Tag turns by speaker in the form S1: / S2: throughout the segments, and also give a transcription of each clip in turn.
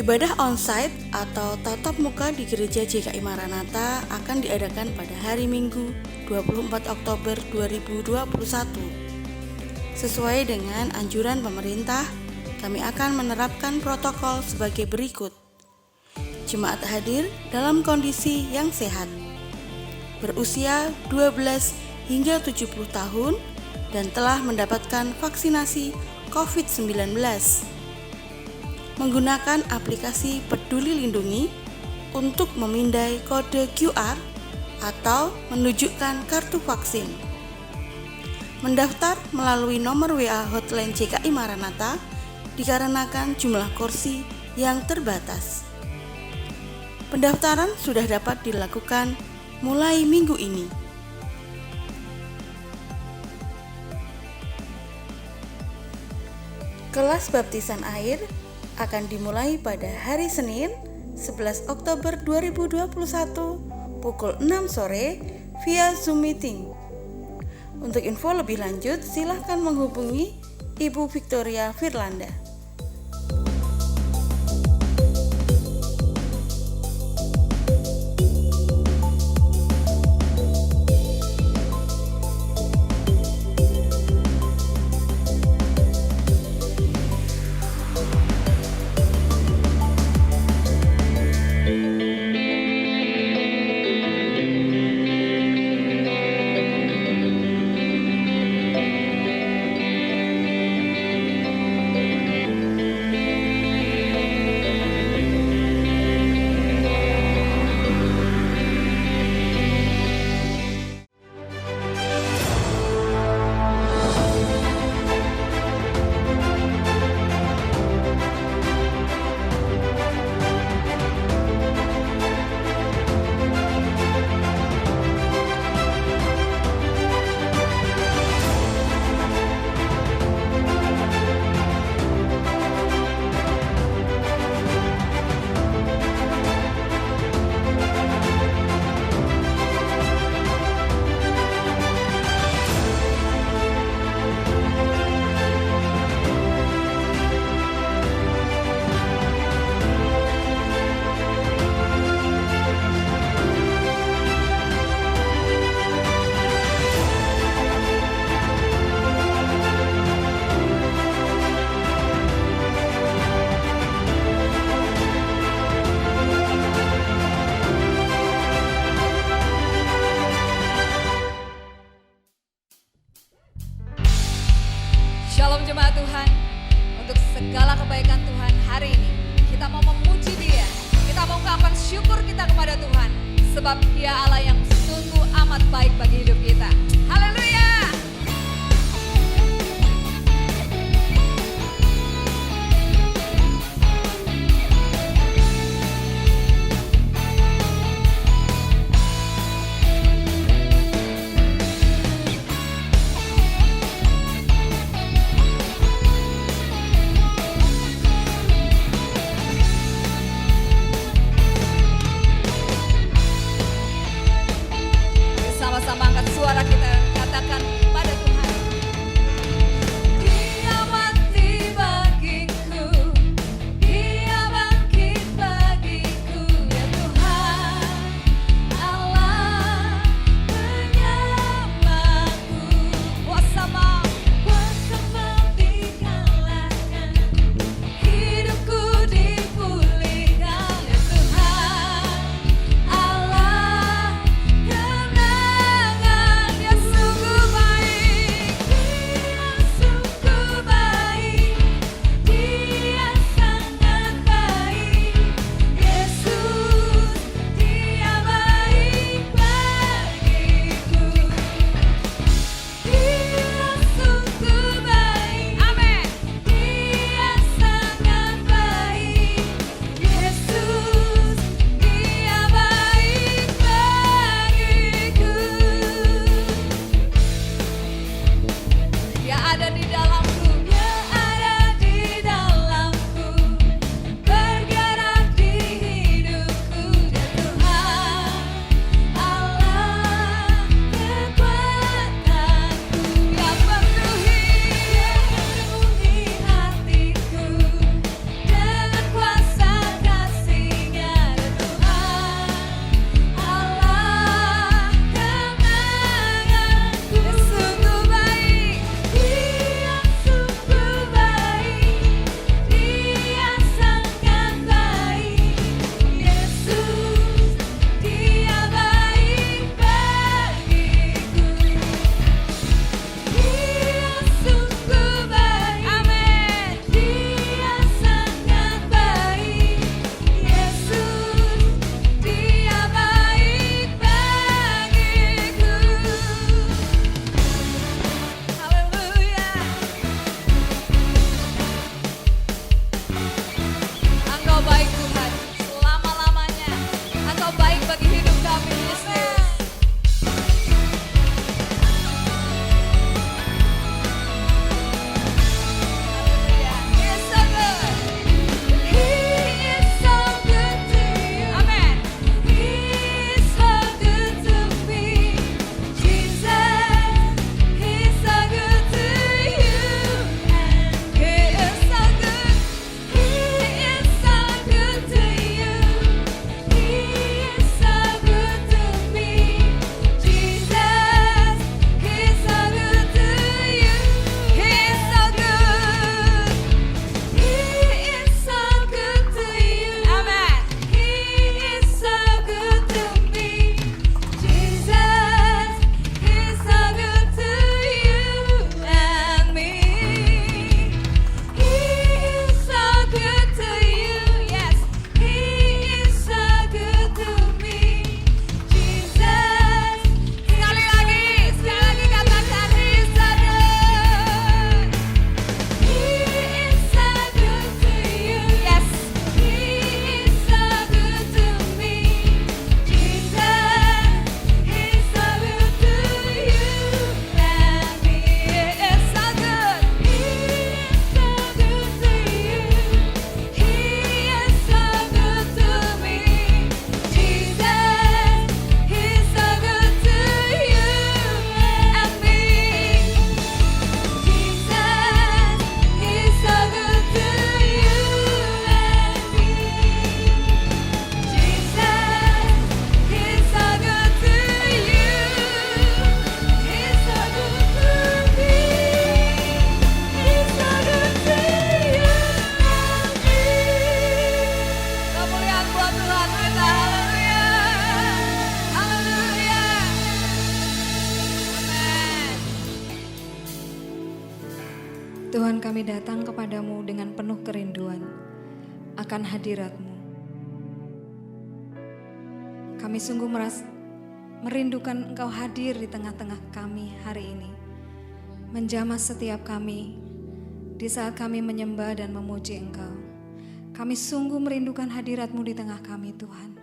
S1: Ibadah onsite atau tatap muka di Gereja GKI Maranatha akan diadakan pada hari Minggu 24 Oktober 2021. Sesuai dengan anjuran pemerintah, kami akan menerapkan protokol sebagai berikut. Jemaat hadir dalam kondisi yang sehat, berusia 12 hingga 70 tahun dan telah mendapatkan vaksinasi COVID-19. Menggunakan aplikasi Peduli Lindungi untuk memindai kode QR atau menunjukkan kartu vaksin. Mendaftar melalui nomor WA hotline GKI Maranatha dikarenakan jumlah kursi yang terbatas. Pendaftaran sudah dapat dilakukan mulai minggu ini. Kelas baptisan air akan dimulai pada hari Senin 11 Oktober 2021 pukul 6 sore via Zoom meeting. Untuk info lebih lanjut silakan menghubungi Ibu Victoria Firlanda.
S2: Shalom jemaat Tuhan, untuk segala kebaikan Tuhan hari ini kita mau memuji Dia, kita mau ungkapkan syukur kita kepada Tuhan sebab Dia Allah yang sungguh amat baik bagi hidup kita. Haleluya. Sama-sama angkat suara kita, katakan pada Tuhan. Dia mati bagiku, Dia bangkit bagiku, ya Tuhan Allah penyamaku. Kuasa maut dikalahkan, hidupku dipulihkan, ya Tuhan Allah kemenangan. Dia Tuhan, kami datang kepadamu dengan penuh kerinduan akan hadirat-Mu. Kami sungguh merindukan Engkau hadir di tengah-tengah kami hari ini, menjamah setiap kami di saat kami menyembah dan memuji Engkau. Kami sungguh merindukan hadirat-Mu di tengah kami, Tuhan.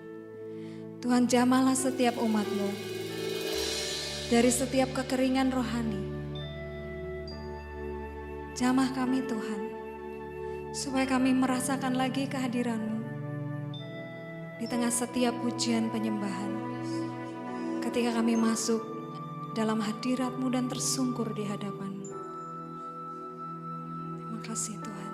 S2: Tuhan, jamahlah setiap umat-Mu dari setiap kekeringan rohani. Jamah kami, Tuhan, supaya kami merasakan lagi kehadiran-Mu di tengah setiap pujian penyembahan. Ketika kami masuk dalam hadirat-Mu dan tersungkur di hadapan-Mu. Terima kasih, Tuhan.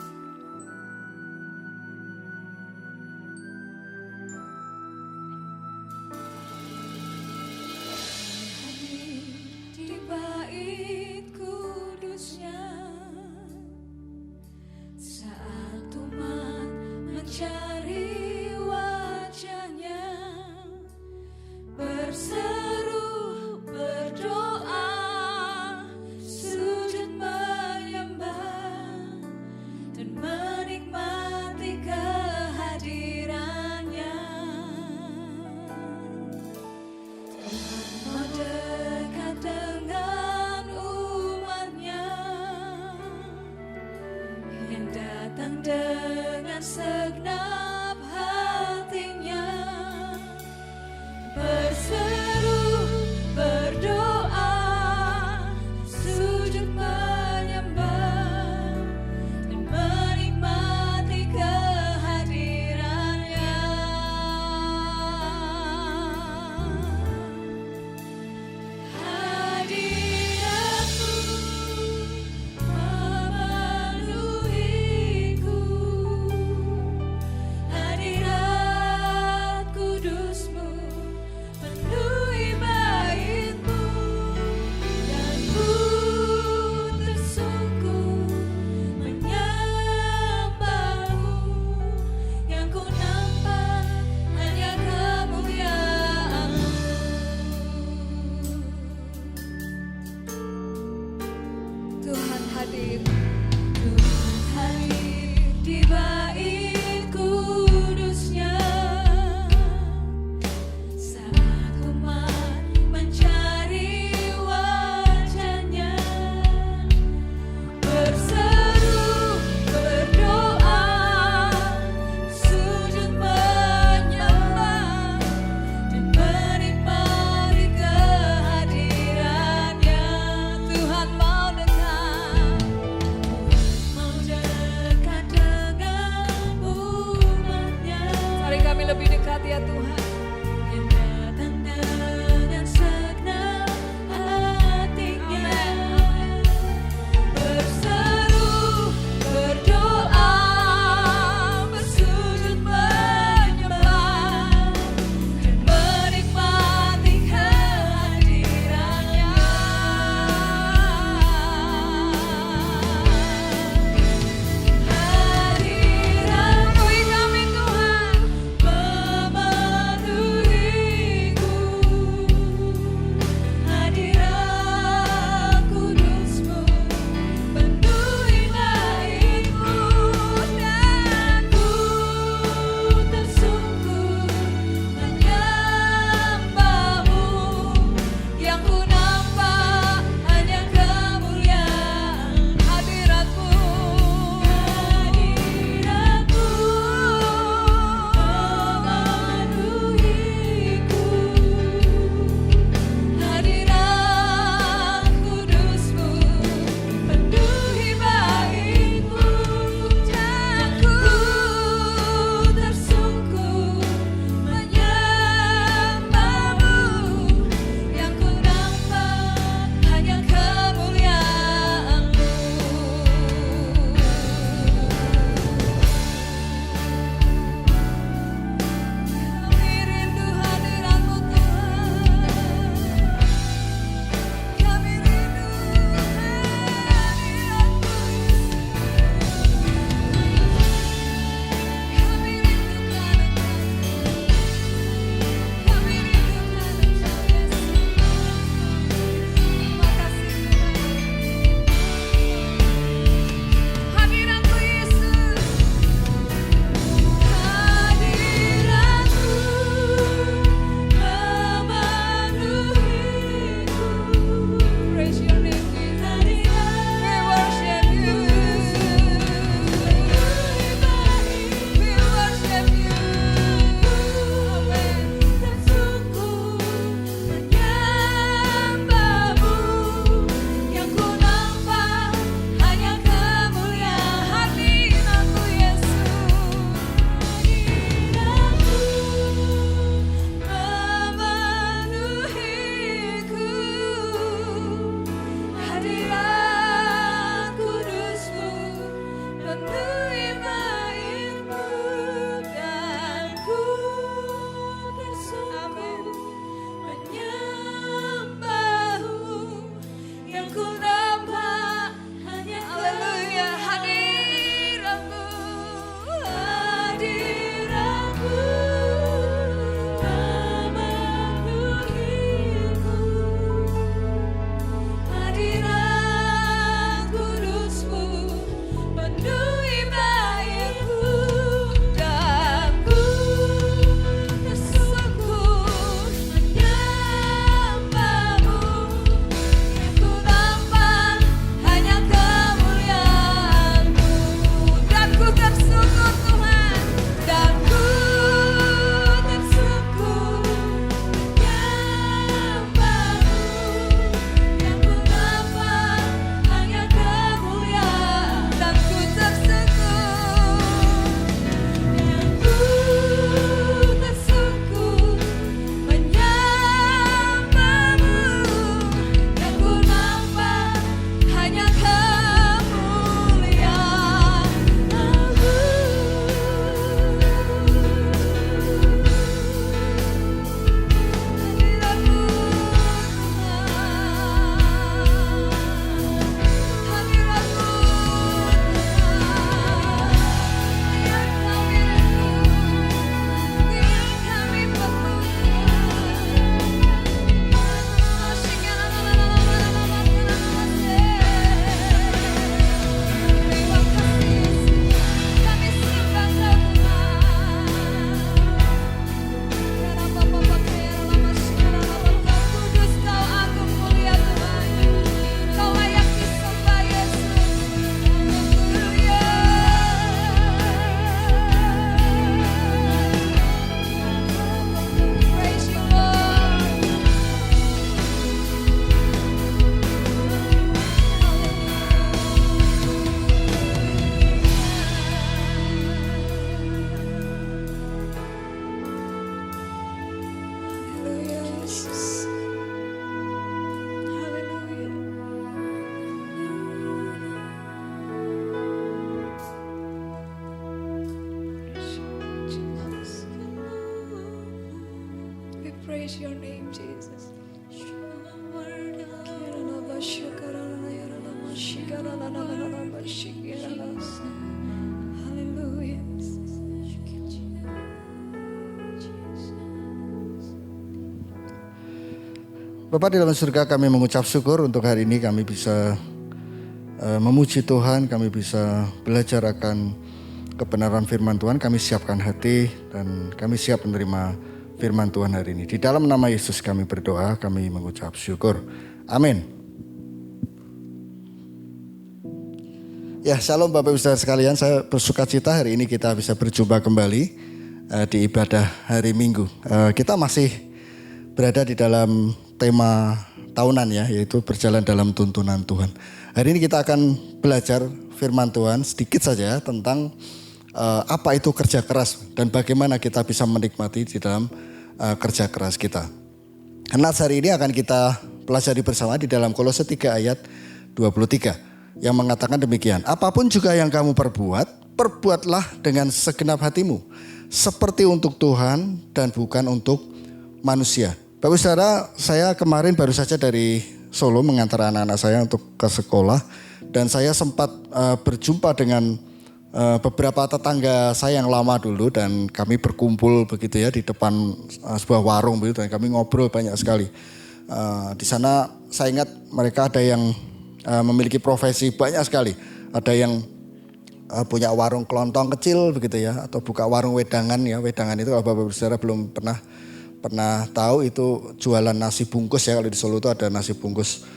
S2: Di bait kudusnya, saat umat mencari wajah-Nya, berseru, berdoa, sujud menyembah, dan menikmati kehadiran-Nya. Tuhan mau dekat dengan umat-Nya yang datang dengan segenap hatinya, berseru, berdoa, sujud menyembah, dan menikmati kehadiran-Nya. Hadirat-Mu memenuhiku, hadirat kudus-Mu penuhi bait-Mu, dan ku tersungkur menyembah-Mu. Yang ku nampak hanya kemuliaan-Mu. Tuhan hadir, Tuhan hadir di bait kudusnya, saat umat mencari wajah-Nya, berseru, berdoa, sujud menyembah, dan menikmati kehadiran-Nya. Tuhan mau dekat, praise your name, Jesus. Hallelujah.
S3: Bapa di dalam surga, kami mengucap syukur untuk hari ini kami bisa memuji Tuhan, kami bisa belajar akan kebenaran firman Tuhan, kami siapkan hati dan kami siap menerima firman Tuhan hari ini. Di dalam nama Yesus kami berdoa, kami mengucap syukur. Amin. Ya, shalom Bapak Ibu Saudara sekalian, saya bersuka cita hari ini kita bisa berjumpa kembali di ibadah hari Minggu. Kita masih berada di dalam tema tahunan ya, yaitu berjalan dalam tuntunan Tuhan. Hari ini kita akan belajar firman Tuhan sedikit saja tentang apa itu kerja keras dan bagaimana kita bisa menikmati di dalam kerja keras kita. Karena hari ini akan kita pelajari bersama di dalam Kolose 3 ayat 23 yang mengatakan demikian. Apapun juga yang kamu perbuat, perbuatlah dengan segenap hatimu, seperti untuk Tuhan dan bukan untuk manusia. Bapak Saudara, saya kemarin baru saja dari Solo mengantar anak-anak saya untuk ke sekolah dan saya sempat berjumpa dengan beberapa tetangga saya yang lama dulu dan kami berkumpul begitu ya di depan sebuah warung begitu dan kami ngobrol banyak sekali. Di sana saya ingat mereka ada yang memiliki profesi banyak sekali. Ada yang punya warung kelontong kecil begitu ya, atau buka warung wedangan ya. Wedangan itu kalau Bapak Saudara belum pernah tahu itu jualan nasi bungkus ya. Kalau di Solo itu ada nasi bungkus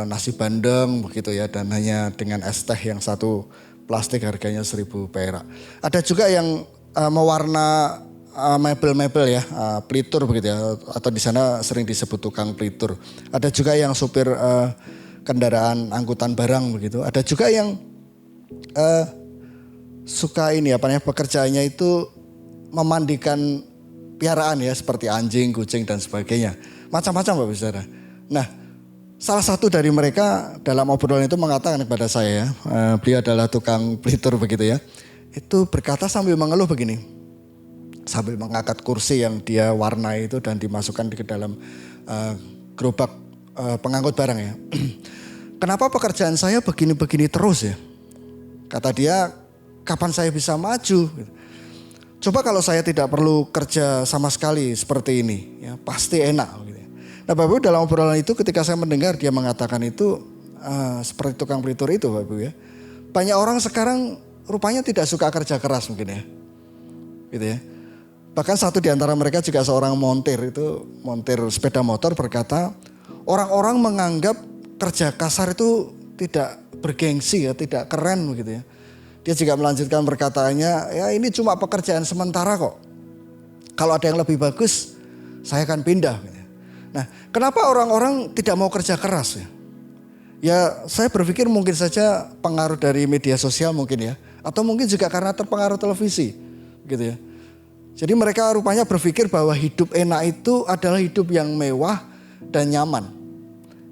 S3: nasi bandeng begitu ya, dan hanya dengan es teh yang satu plastik harganya 1.000 perak. Ada juga yang mewarna mebel-mebel ya, pelitur begitu ya, atau di sana sering disebut tukang pelitur. Ada juga yang supir kendaraan angkutan barang begitu. Ada juga yang suka pekerjaannya itu memandikan piaraan ya, seperti anjing, kucing dan sebagainya. Macam-macam Bapak Saudara. Nah, salah satu dari mereka dalam obrolan itu mengatakan kepada saya, beliau adalah tukang pelitur begitu ya. Itu berkata sambil mengeluh begini, sambil mengangkat kursi yang dia warnai itu dan dimasukkan ke dalam gerobak pengangkut barang ya. Kenapa pekerjaan saya begini-begini terus ya? Kata dia, kapan saya bisa maju? Coba kalau saya tidak perlu kerja sama sekali seperti ini, ya pasti enak. Gitu. Nah Bapak Ibu, dalam obrolan itu ketika saya mendengar dia mengatakan itu seperti tukang pelitur itu Bapak Ibu ya. Banyak orang sekarang rupanya tidak suka kerja keras mungkin ya. Gitu ya. Bahkan satu di antara mereka juga seorang montir sepeda motor berkata, orang-orang menganggap kerja kasar itu tidak bergengsi ya, tidak keren begitu ya. Dia juga melanjutkan perkataannya, ya ini cuma pekerjaan sementara kok. Kalau ada yang lebih bagus, saya akan pindah. Nah, kenapa orang-orang tidak mau kerja keras ya? Ya saya berpikir mungkin saja pengaruh dari media sosial mungkin ya. Atau mungkin juga karena terpengaruh televisi gitu ya. Jadi mereka rupanya berpikir bahwa hidup enak itu adalah hidup yang mewah dan nyaman.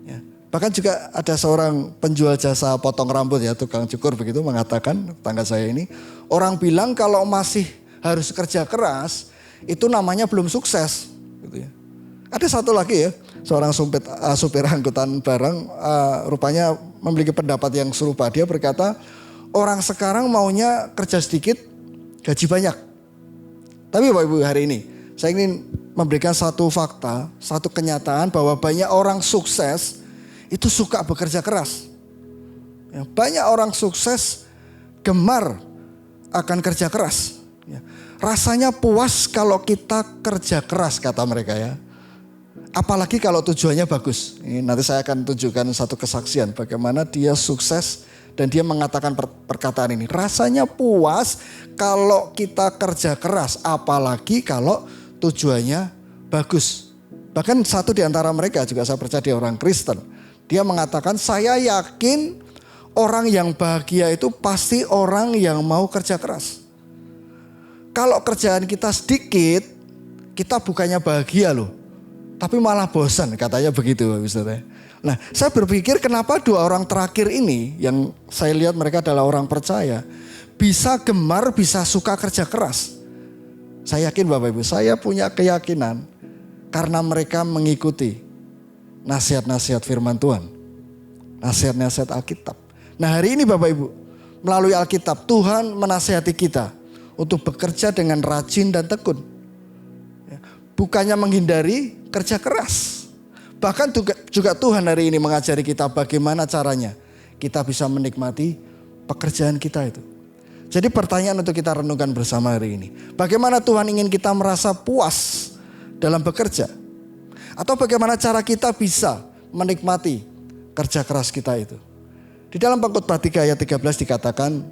S3: Ya. Bahkan juga ada seorang penjual jasa potong rambut ya, tukang cukur begitu mengatakan, tetangga saya ini, orang bilang kalau masih harus kerja keras itu namanya belum sukses. Gitu ya. Ada satu lagi ya, seorang supir angkutan barang rupanya memiliki pendapat yang serupa. Dia berkata, orang sekarang maunya kerja sedikit, gaji banyak. Tapi Bapak Ibu hari ini saya ingin memberikan satu fakta, satu kenyataan bahwa banyak orang sukses itu suka bekerja keras. Ya, banyak orang sukses gemar akan kerja keras. Ya, rasanya puas kalau kita kerja keras kata mereka ya. Apalagi kalau tujuannya bagus. Ini nanti saya akan tunjukkan satu kesaksian bagaimana dia sukses dan dia mengatakan perkataan ini. Rasanya puas kalau kita kerja keras, apalagi kalau tujuannya bagus. Bahkan satu di antara mereka juga saya percaya dia orang Kristen. Dia mengatakan, saya yakin orang yang bahagia itu pasti orang yang mau kerja keras. Kalau kerjaan kita sedikit, kita bukannya bahagia loh. Tapi malah bosan katanya begitu. Nah saya berpikir kenapa dua orang terakhir ini yang saya lihat mereka adalah orang percaya. Bisa gemar, bisa suka kerja keras. Saya yakin Bapak Ibu, saya punya keyakinan karena mereka mengikuti nasihat-nasihat firman Tuhan. Nasihat-nasihat Alkitab. Nah hari ini Bapak Ibu, melalui Alkitab Tuhan menasihati kita untuk bekerja dengan rajin dan tekun. Bukannya menghindari kerja keras. Bahkan juga Tuhan hari ini mengajari kita bagaimana caranya kita bisa menikmati pekerjaan kita itu. Jadi pertanyaan untuk kita renungkan bersama hari ini. Bagaimana Tuhan ingin kita merasa puas dalam bekerja? Atau bagaimana cara kita bisa menikmati kerja keras kita itu? Di dalam Pengkhotbah 3 ayat 13 dikatakan,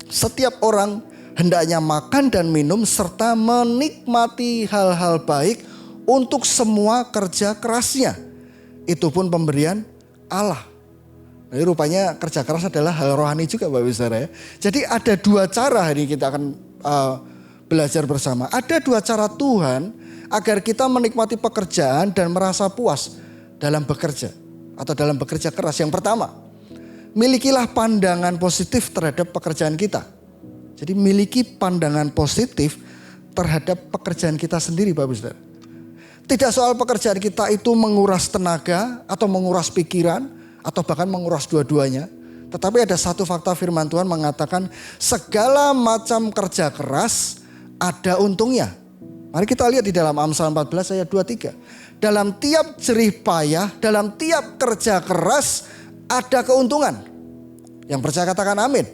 S3: setiap orang hendaknya makan dan minum serta menikmati hal-hal baik untuk semua kerja kerasnya. Itu pun pemberian Allah. Jadi rupanya kerja keras adalah hal rohani juga Bapak Ibu Saudara ya. Jadi ada dua cara hari ini kita akan belajar bersama. Ada dua cara Tuhan agar kita menikmati pekerjaan dan merasa puas dalam bekerja atau dalam bekerja keras. Yang pertama, milikilah pandangan positif terhadap pekerjaan kita. Jadi miliki pandangan positif terhadap pekerjaan kita sendiri Bapak Ibu Saudara. Tidak soal pekerjaan kita itu menguras tenaga atau menguras pikiran atau bahkan menguras dua-duanya. Tetapi ada satu fakta firman Tuhan mengatakan segala macam kerja keras ada untungnya. Mari kita lihat di dalam Amsal 14 ayat 23. Dalam tiap jerih payah, dalam tiap kerja keras ada keuntungan. Yang percaya katakan amin.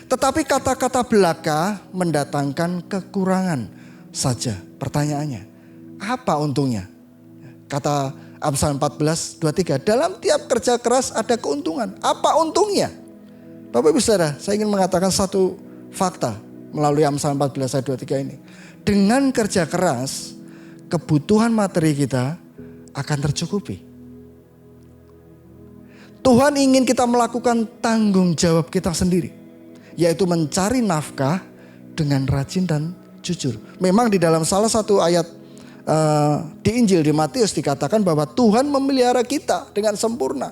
S3: Tetapi kata-kata belaka mendatangkan kekurangan saja. Pertanyaannya, apa untungnya? Kata Amsal 14:23, dalam tiap kerja keras ada keuntungan. Apa untungnya? Bapak Ibu Saudara, saya ingin mengatakan satu fakta melalui Amsal 14 ayat 23 ini. Dengan kerja keras, kebutuhan materi kita akan tercukupi. Tuhan ingin kita melakukan tanggung jawab kita sendiri, yaitu mencari nafkah dengan rajin dan jujur. Memang di dalam salah satu ayat di Injil di Matius dikatakan bahwa Tuhan memelihara kita dengan sempurna.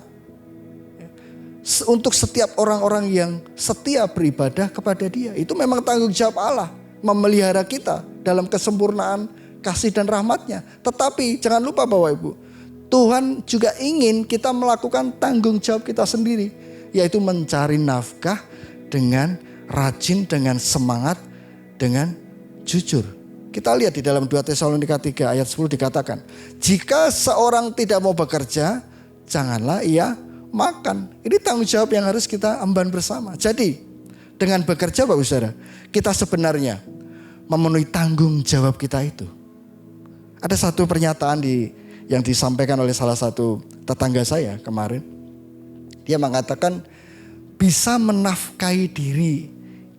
S3: Untuk setiap orang-orang yang setia beribadah kepada Dia. Itu memang tanggung jawab Allah, memelihara kita dalam kesempurnaan kasih dan rahmat-Nya. Tetapi jangan lupa Bapak Ibu, Tuhan juga ingin kita melakukan tanggung jawab kita sendiri, yaitu mencari nafkah dengan rajin, dengan semangat, dengan jujur. Kita lihat di dalam 2 Tesalonika 3 ayat 10 dikatakan, jika seorang tidak mau bekerja, janganlah ia makan. Ini tanggung jawab yang harus kita emban bersama. Jadi dengan bekerja Bapak Saudara, kita sebenarnya memenuhi tanggung jawab kita itu. Ada satu pernyataan yang disampaikan oleh salah satu tetangga saya kemarin. Dia mengatakan bisa menafkahi diri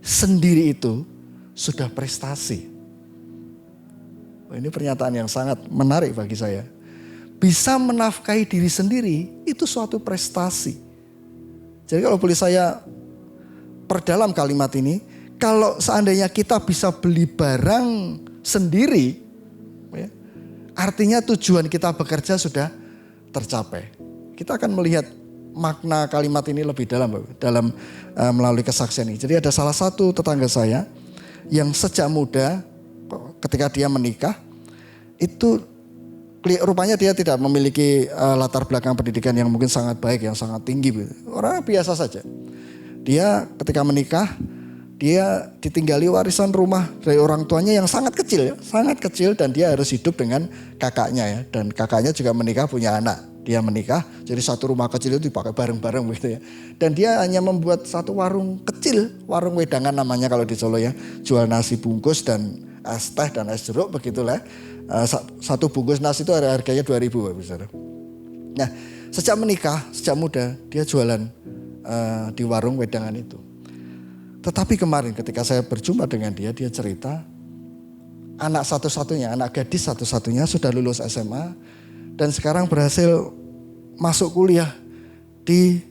S3: sendiri itu sudah prestasi. Ini pernyataan yang sangat menarik bagi saya. Bisa menafkahi diri sendiri itu suatu prestasi. Jadi kalau boleh saya perdalam kalimat ini, kalau seandainya kita bisa beli barang sendiri, ya, artinya tujuan kita bekerja sudah tercapai. Kita akan melihat makna kalimat ini lebih dalam melalui kesaksian ini. Jadi ada salah satu tetangga saya yang sejak muda ketika dia menikah itu rupanya dia tidak memiliki latar belakang pendidikan yang mungkin sangat baik, yang sangat tinggi. Orang biasa saja. Dia ketika menikah, dia ditinggali warisan rumah dari orang tuanya yang sangat kecil ya. Sangat kecil dan dia harus hidup dengan kakaknya ya. Dan kakaknya juga menikah punya anak. Dia menikah, jadi satu rumah kecil itu dipakai bareng-bareng begitu ya. Dan dia hanya membuat satu warung kecil, warung wedangan namanya kalau di Solo ya. Jual nasi bungkus dan es teh dan es jeruk begitulah. Satu bungkus nasi itu harganya 2.000 Bapak Saudara. Nah sejak menikah, sejak muda dia jualan di warung wedangan itu. Tetapi kemarin ketika saya berjumpa dengan dia cerita anak satu-satunya, anak gadis satu-satunya sudah lulus SMA dan sekarang berhasil masuk kuliah di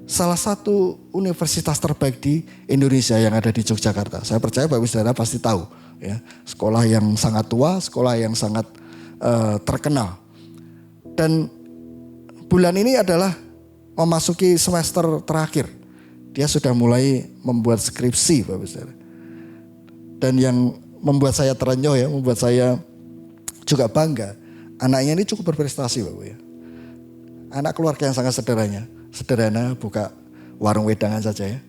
S3: salah satu universitas terbaik di Indonesia yang ada di Yogyakarta. Saya percaya Bapak Saudara pasti tahu ya, sekolah yang sangat tua, sekolah yang sangat terkenal. Dan bulan ini adalah memasuki semester terakhir. Dia sudah mulai membuat skripsi Bapak Saudara. Dan yang membuat saya terenyuh ya, membuat saya juga bangga Anaknya ini cukup berprestasi Bapak ya. Anak keluarga yang sangat sederhana, buka warung wedangan saja ya.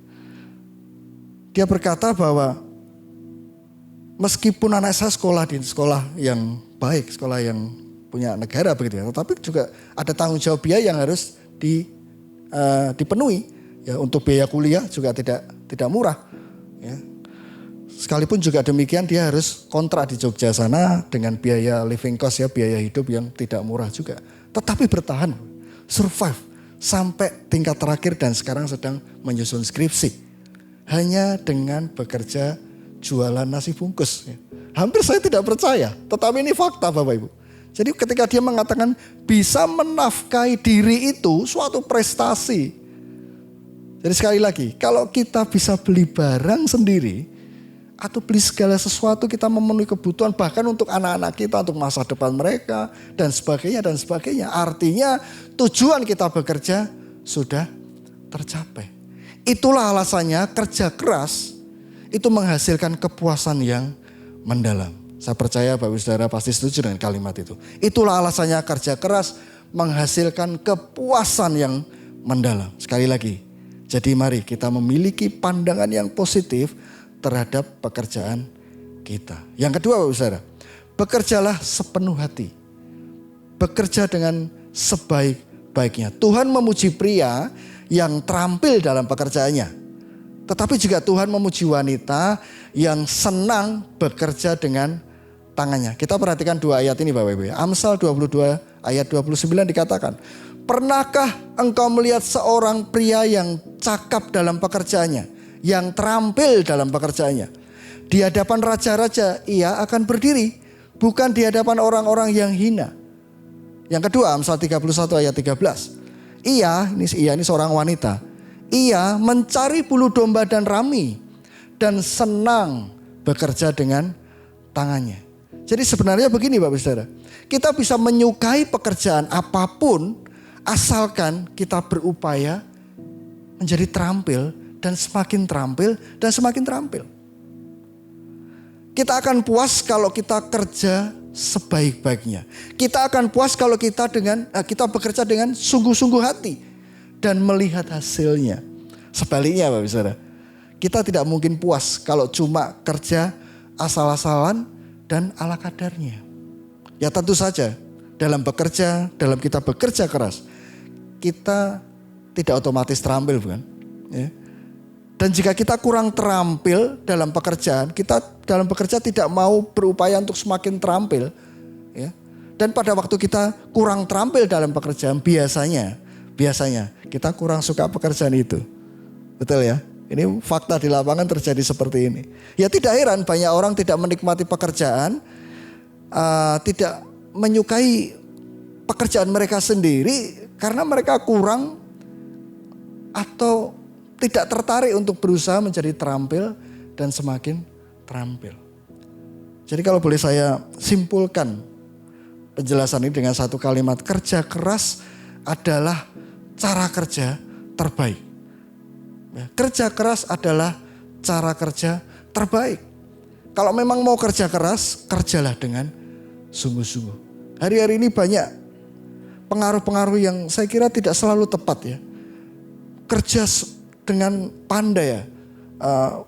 S3: Dia berkata bahwa meskipun anak saya sekolah di sekolah yang baik, sekolah yang punya negara begitu ya, tetapi juga ada tanggung jawab biaya yang harus dipenuhi ya. Untuk biaya kuliah juga tidak murah ya. Sekalipun juga demikian dia harus kontrak di Jogja sana dengan biaya living cost ya, biaya hidup yang tidak murah juga. Tetapi bertahan, survive sampai tingkat terakhir dan sekarang sedang menyusun skripsi. Hanya dengan bekerja jualan nasi bungkus. Ya. Hampir saya tidak percaya, tetapi ini fakta Bapak Ibu. Jadi ketika dia mengatakan bisa menafkahi diri itu suatu prestasi. Jadi sekali lagi, kalau kita bisa beli barang sendiri, atau beli segala sesuatu, kita memenuhi kebutuhan bahkan untuk anak-anak kita, untuk masa depan mereka dan sebagainya. Artinya tujuan kita bekerja sudah tercapai. Itulah alasannya kerja keras itu menghasilkan kepuasan yang mendalam. Saya percaya Bapak Saudara pasti setuju dengan kalimat itu. Itulah alasannya kerja keras menghasilkan kepuasan yang mendalam. Sekali lagi, jadi mari kita memiliki pandangan yang positif terhadap pekerjaan kita. Yang kedua Bapak Saudara, bekerjalah sepenuh hati. Bekerja dengan sebaik-baiknya. Tuhan memuji pria yang terampil dalam pekerjaannya. Tetapi juga Tuhan memuji wanita yang senang bekerja dengan tangannya. Kita perhatikan dua ayat ini Bapak Ibu. Amsal 22 ayat 29 dikatakan, pernahkah engkau melihat seorang pria yang cakap dalam pekerjaannya, yang terampil dalam pekerjaannya? Di hadapan raja-raja ia akan berdiri, bukan di hadapan orang-orang yang hina. Yang kedua, Amsal 31 ayat 13. Ia ini seorang wanita. Ia mencari bulu domba dan rami dan senang bekerja dengan tangannya. Jadi sebenarnya begini Bapak Saudara, kita bisa menyukai pekerjaan apapun asalkan kita berupaya menjadi terampil dan semakin terampil dan semakin terampil. Kita akan puas kalau kita kerja sebaik-baiknya. Kita akan puas kalau kita bekerja dengan sungguh-sungguh hati dan melihat hasilnya. Sebaliknya Bapak Saudara, kita tidak mungkin puas kalau cuma kerja asal-asalan dan ala kadarnya. Ya tentu saja dalam kita bekerja keras, kita tidak otomatis terampil bukan? Ya. Dan jika kita kurang terampil dalam pekerjaan, kita dalam bekerja tidak mau berupaya untuk semakin terampil. Ya. Dan pada waktu kita kurang terampil dalam pekerjaan, biasanya kita kurang suka pekerjaan itu. Betul ya? Ini fakta di lapangan terjadi seperti ini. Ya tidak heran banyak orang tidak menikmati pekerjaan, tidak menyukai pekerjaan mereka sendiri karena mereka kurang atau tidak tertarik untuk berusaha menjadi terampil dan semakin terampil. Jadi kalau boleh saya simpulkan penjelasan ini dengan satu kalimat, kerja keras adalah cara kerja terbaik. Kerja keras adalah cara kerja terbaik. Kalau memang mau kerja keras, kerjalah dengan sungguh-sungguh. Hari-hari ini banyak pengaruh-pengaruh yang saya kira tidak selalu tepat ya. Kerja dengan pandai ya.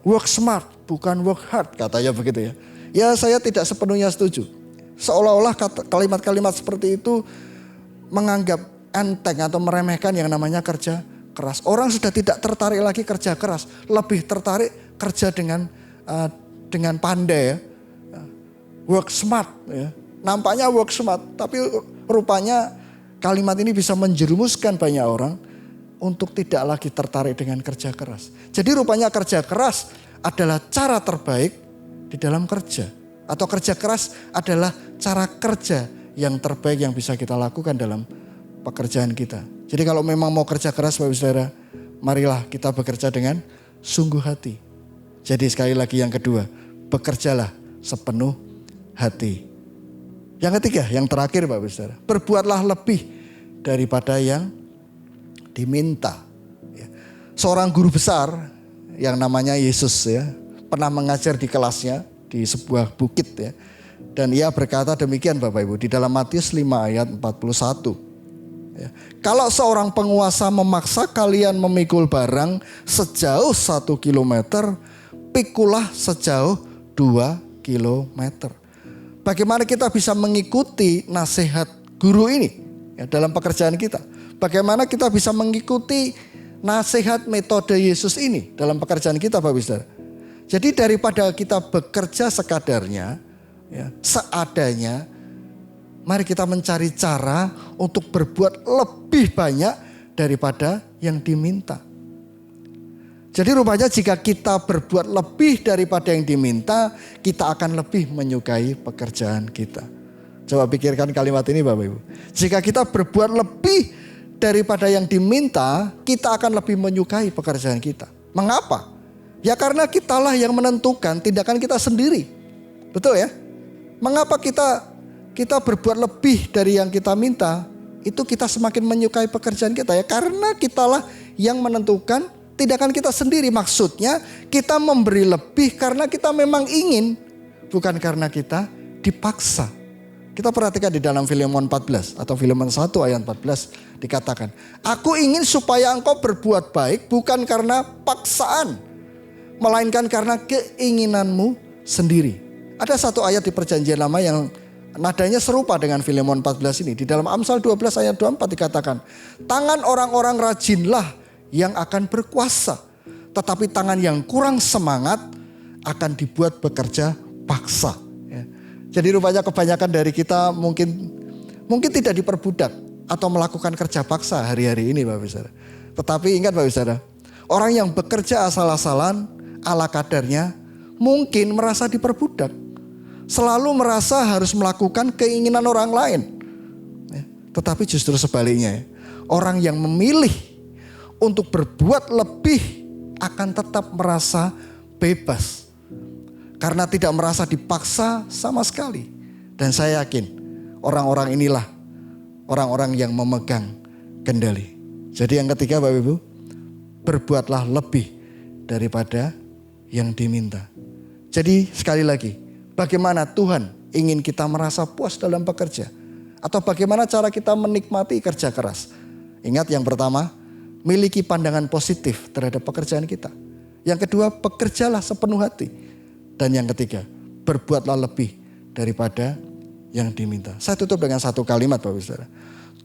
S3: Work smart bukan work hard katanya begitu ya. Ya saya tidak sepenuhnya setuju. Seolah-olah kalimat-kalimat seperti itu menganggap enteng atau meremehkan yang namanya kerja keras. Orang sudah tidak tertarik lagi kerja keras, lebih tertarik kerja dengan pandai ya. Work smart ya. Nampaknya work smart, tapi rupanya kalimat ini bisa menjerumuskan banyak orang untuk tidak lagi tertarik dengan kerja keras. Jadi rupanya kerja keras adalah cara terbaik di dalam kerja. Atau kerja keras adalah cara kerja yang terbaik yang bisa kita lakukan dalam pekerjaan kita. Jadi kalau memang mau kerja keras Bapak Saudara, marilah kita bekerja dengan sungguh hati. Jadi sekali lagi yang kedua, bekerjalah sepenuh hati. Yang ketiga, yang terakhir Bapak Saudara, berbuatlah lebih daripada yang diminta. Seorang guru besar yang namanya Yesus ya, pernah mengajar di kelasnya di sebuah bukit ya. Dan ia berkata demikian Bapak Ibu di dalam Matius 5 ayat 41. Ya. Kalau seorang penguasa memaksa kalian memikul barang sejauh 1 kilometer, pikulah sejauh 2 kilometer. Bagaimana kita bisa mengikuti nasihat guru ini ya, dalam pekerjaan kita? Bagaimana kita bisa mengikuti nasihat metode Yesus ini dalam pekerjaan kita Bapak Saudara? Jadi daripada kita bekerja sekadarnya, ya, seadanya, mari kita mencari cara untuk berbuat lebih banyak daripada yang diminta. Jadi rupanya jika kita berbuat lebih daripada yang diminta, kita akan lebih menyukai pekerjaan kita. Coba pikirkan kalimat ini Bapak Ibu. Jika kita berbuat lebih daripada yang diminta, kita akan lebih menyukai pekerjaan kita. Mengapa? Ya karena kitalah yang menentukan tindakan kita sendiri. Betul ya? Mengapa kita berbuat lebih dari yang kita minta? Itu kita semakin menyukai pekerjaan kita ya. Karena kitalah yang menentukan tindakan kita sendiri. Maksudnya kita memberi lebih karena kita memang ingin. Bukan karena kita dipaksa. Kita perhatikan di dalam Filemon 14 atau Filemon 1 ayat 14 dikatakan, aku ingin supaya engkau berbuat baik bukan karena paksaan, melainkan karena keinginanmu sendiri. Ada satu ayat di Perjanjian Lama yang nadanya serupa dengan Filemon 14 ini. Di dalam Amsal 12 ayat 24 dikatakan, tangan orang-orang rajinlah yang akan berkuasa, tetapi tangan yang kurang semangat akan dibuat bekerja paksa. Jadi rupanya kebanyakan dari kita mungkin tidak diperbudak atau melakukan kerja paksa hari-hari ini Bapak Saudara. Tetapi ingat Bapak Saudara, orang yang bekerja asal-asalan ala kadarnya mungkin merasa diperbudak. Selalu merasa harus melakukan keinginan orang lain. Tetapi justru sebaliknya, orang yang memilih untuk berbuat lebih akan tetap merasa bebas. Karena tidak merasa dipaksa sama sekali. Dan saya yakin orang-orang inilah orang-orang yang memegang kendali. Jadi yang ketiga Bapak Ibu, berbuatlah lebih daripada yang diminta. Jadi sekali lagi, bagaimana Tuhan ingin kita merasa puas dalam bekerja? Atau bagaimana cara kita menikmati kerja keras? Ingat yang pertama, miliki pandangan positif terhadap pekerjaan kita. Yang kedua, bekerjalah sepenuh hati. Dan yang ketiga, berbuatlah lebih daripada yang diminta. Saya tutup dengan satu kalimat Bapak Saudara.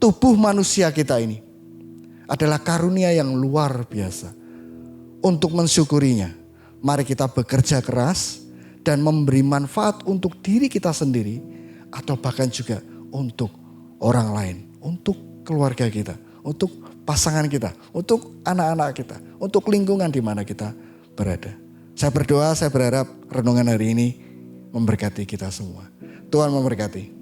S3: Tubuh manusia kita ini adalah karunia yang luar biasa. Untuk mensyukurinya, mari kita bekerja keras dan memberi manfaat untuk diri kita sendiri atau bahkan juga untuk orang lain, untuk keluarga kita, untuk pasangan kita, untuk anak-anak kita, untuk lingkungan di mana kita berada. Saya berdoa, saya berharap renungan hari ini memberkati kita semua. Tuhan memberkati.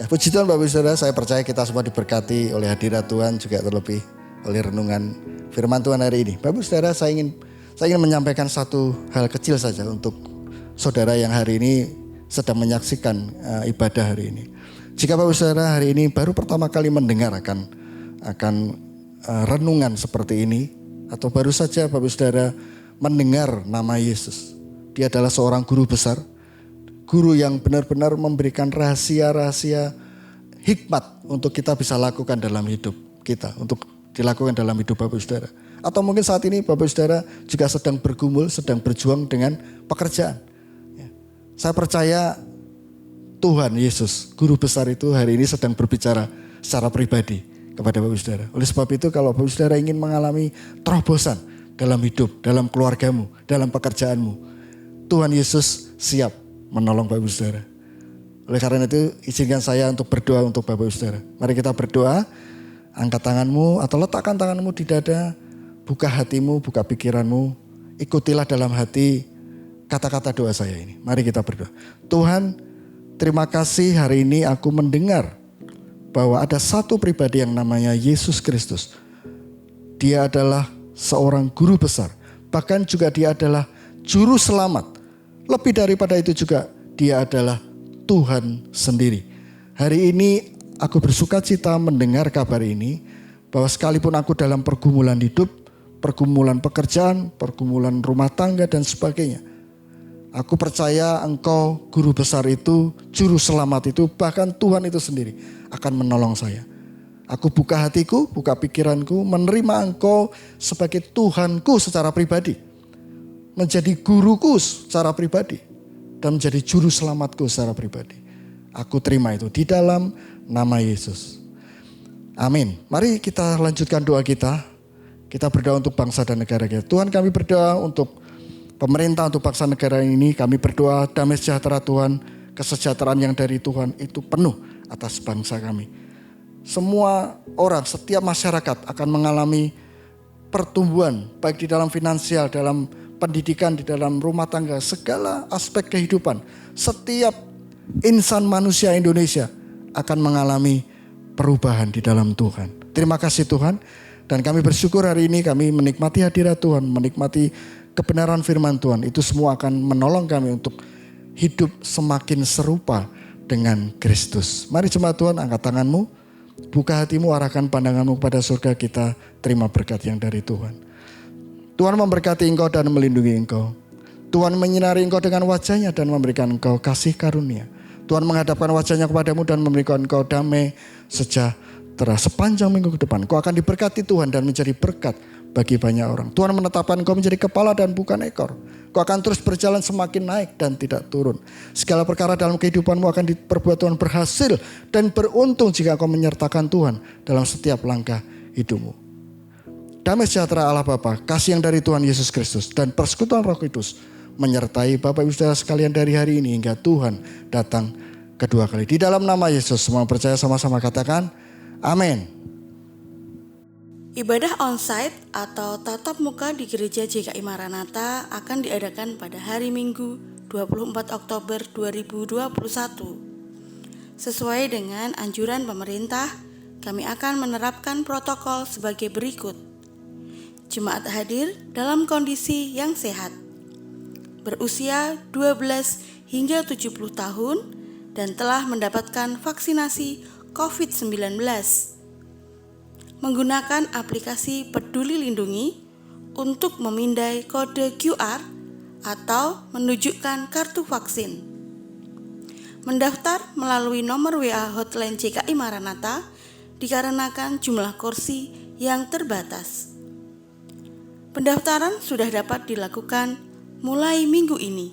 S3: Ya, puji Tuhan Bapak Ibu Saudara, saya percaya kita semua diberkati oleh hadirat Tuhan, juga terlebih oleh renungan firman Tuhan hari ini. Bapak Ibu Saudara, saya ingin menyampaikan satu hal kecil saja untuk saudara yang hari ini sedang menyaksikan ibadah hari ini. Jika Bapak Ibu Saudara hari ini baru pertama kali mendengar akan renungan seperti ini, atau baru saja Bapak Ibu Saudara mendengar nama Yesus. Dia adalah seorang guru besar, guru yang benar-benar memberikan rahasia-rahasia hikmat untuk kita bisa lakukan dalam hidup kita, untuk dilakukan dalam hidup Bapak Ibu Saudara. Atau mungkin saat ini Bapak Ibu Saudara juga sedang bergumul, sedang berjuang dengan pekerjaan. Saya percaya Tuhan Yesus, guru besar itu hari ini sedang berbicara secara pribadi kepada Bapak Ibu Saudara. Oleh sebab itu kalau Bapak Ibu Saudara ingin mengalami terobosan dalam hidup, dalam keluargamu, dalam pekerjaanmu, Tuhan Yesus siap menolong Bapak Ibu Saudara. Oleh karena itu izinkan saya untuk berdoa untuk Bapak Ibu Saudara. Mari kita berdoa, angkat tanganmu atau letakkan tanganmu di dada, buka hatimu, buka pikiranmu, ikutilah dalam hati kata-kata doa saya ini. Mari kita berdoa. Tuhan, terima kasih hari ini aku mendengar bahwa ada satu pribadi yang namanya Yesus Kristus. Dia adalah seorang guru besar, bahkan juga dia adalah juru selamat. Lebih daripada itu juga dia adalah Tuhan sendiri. Hari ini aku bersuka cita mendengar kabar ini, bahwa sekalipun aku dalam pergumulan hidup, pergumulan pekerjaan, pergumulan rumah tangga dan sebagainya, aku percaya Engkau guru besar itu, juru selamat itu, bahkan Tuhan itu sendiri akan menolong saya. Aku buka hatiku, buka pikiranku, menerima Engkau sebagai Tuhanku secara pribadi, menjadi guruku secara pribadi, dan menjadi juru selamatku secara pribadi. Aku terima itu di dalam nama Yesus. Amin. Mari kita lanjutkan doa kita. Kita berdoa untuk bangsa dan negara kita. Tuhan, kami berdoa untuk pemerintah, untuk bangsa negara ini. Kami berdoa damai sejahtera Tuhan, kesejahteraan yang dari Tuhan itu penuh atas bangsa kami. Semua orang, setiap masyarakat akan mengalami pertumbuhan, baik di dalam finansial, dalam pendidikan, di dalam rumah tangga, segala aspek kehidupan. Setiap insan manusia Indonesia akan mengalami perubahan di dalam Tuhan. Terima kasih Tuhan. Dan kami bersyukur hari ini kami menikmati hadirat Tuhan, menikmati kebenaran firman Tuhan. Itu semua akan menolong kami untuk hidup semakin serupa dengan Kristus. Mari jemaat Tuhan, angkat tanganmu, buka hatimu, arahkan pandanganmu kepada surga. Kita terima berkat yang dari Tuhan. Tuhan memberkati engkau dan melindungi engkau. Tuhan menyinari engkau dengan wajahnya dan memberikan engkau kasih karunia. Tuhan menghadapkan wajahnya kepadamu dan memberikan engkau damai sejahtera sepanjang minggu ke depan. Kau akan diberkati Tuhan dan menjadi berkat bagi banyak orang. Tuhan menetapkan engkau menjadi kepala dan bukan ekor. Kau akan terus berjalan semakin naik dan tidak turun. Segala perkara dalam kehidupanmu akan diperbuat Tuhan berhasil dan beruntung jika kau menyertakan Tuhan dalam setiap langkah hidupmu. Damai sejahtera Allah Bapa, kasih yang dari Tuhan Yesus Kristus, dan persekutuan Roh Kudus menyertai Bapak Ibu Saudara sekalian dari hari ini hingga Tuhan datang kedua kali. Di dalam nama Yesus, semua percaya sama-sama katakan, amin.
S1: Ibadah onsite atau tatap muka di Gereja GKI Maranatha akan diadakan pada hari Minggu 24 Oktober 2021. Sesuai dengan anjuran pemerintah, kami akan menerapkan protokol sebagai berikut. Jemaat hadir dalam kondisi yang sehat, berusia 12 hingga 70 tahun dan telah mendapatkan vaksinasi COVID-19. Menggunakan aplikasi Peduli Lindungi untuk memindai kode QR atau menunjukkan kartu vaksin. Mendaftar melalui nomor WA hotline GKI Maranatha dikarenakan jumlah kursi yang terbatas. Pendaftaran sudah dapat dilakukan mulai minggu ini.